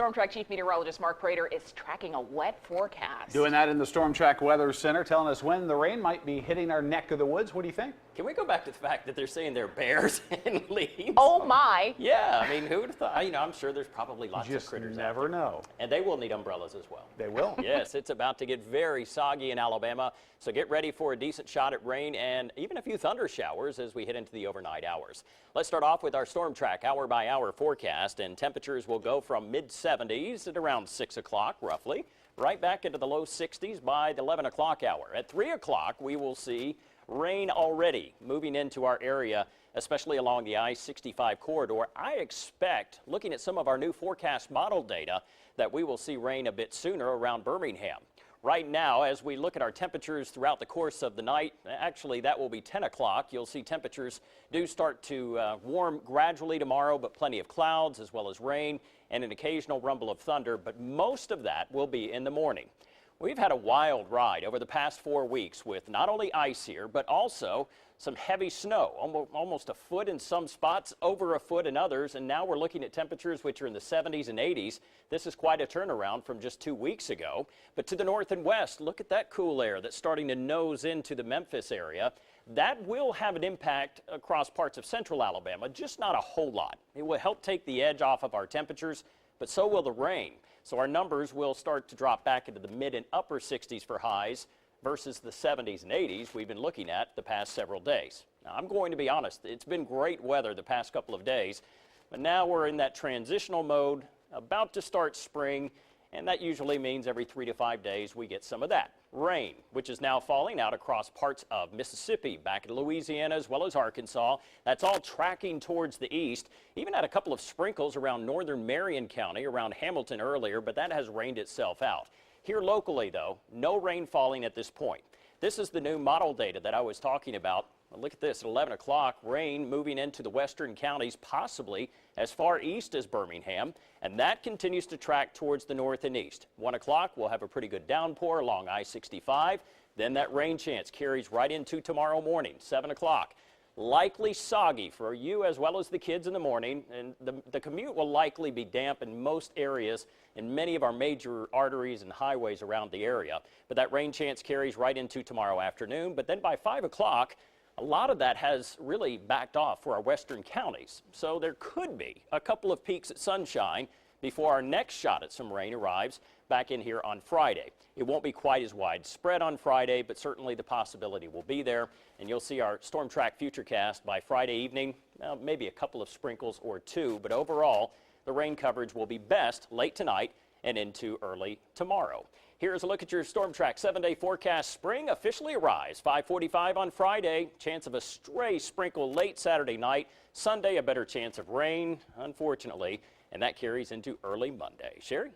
Storm Track Chief Meteorologist Mark Prater is tracking a wet forecast. Doing that in the Storm Track Weather Center, telling us when the rain might be hitting our neck of the woods. What do you think? Can we go back to the fact that they're saying they're bears and leaves? Oh my! Yeah, I mean, who would have thought? You know, I'm sure there's probably lots of critters You just never out there. know. And they will need umbrellas as well. They will. Yes, it's about to get very soggy in Alabama, so get ready for a decent shot at rain and even a few thunder showers as we head into the overnight hours. Let's start off with our Storm Track hour-by-hour forecast, and temperatures will go from mid-70s at around 6 o'clock, roughly, right back into the low 60s by the 11 o'clock hour. At 3 o'clock, we will see rain already moving into our area, especially along the I-65 corridor. I expect, looking at some of our new forecast model data, that we will see rain a bit sooner around Birmingham. Right now, as we look at our temperatures throughout the course of the night, actually that will be 10 o'clock. You'll see temperatures do start to warm gradually tomorrow, but plenty of clouds as well as rain and an occasional rumble of thunder, but most of that will be in the morning. We've had a wild ride over the past 4 weeks with not only ice here, but also some heavy snow, almost a foot in some spots, over a foot in others, and now we're looking at temperatures which are in the 70s and 80s. This is quite a turnaround from just 2 weeks ago. But to the north and west, look at that cool air that's starting to nose into the Memphis area. That will have an impact across parts of central Alabama, just not a whole lot. It will help take the edge off of our temperatures, but so will the rain. So our numbers will start to drop back into the mid and upper 60s for highs versus the 70s and 80s we've been looking at the past several days. Now, I'm going to be honest, it's been great weather the past couple of days, but now we're in that transitional mode, about to start spring, and that usually means every 3 to 5 days we get some of that. Rain, which is now falling out across parts of Mississippi, back into Louisiana, as well as Arkansas. That's all tracking towards the east. Even had a couple of sprinkles around northern Marion County, around Hamilton earlier, but that has rained itself out. Here locally, though, no rain falling at this point. This is the new model data that I was talking about. Look at this, at 11 o'clock, rain moving into the western counties, possibly as far east as Birmingham, and that continues to track towards the north and east. 1 o'clock, we'll have a pretty good downpour along I-65. Then that rain chance carries right into tomorrow morning, 7 o'clock. Likely soggy for you as well as the kids in the morning, and the commute will likely be damp in most areas in many of our major arteries and highways around the area. But that rain chance carries right into tomorrow afternoon. But then by 5 o'clock, a lot of that has really backed off for our western counties. So there could be a couple of peaks at sunshine before our next shot at some rain arrives back in here on Friday. It won't be quite as widespread on Friday, but certainly the possibility will be there. And you'll see our Storm Track Futurecast by Friday evening, maybe a couple of sprinkles or two, but overall the rain coverage will be best late tonight and into early tomorrow. Here's a look at your Storm Track 7-day forecast. Spring officially arrives 5:45 on Friday. Chance of a stray sprinkle late Saturday night. Sunday, a better chance of rain, unfortunately, and that carries into early Monday. Sherry?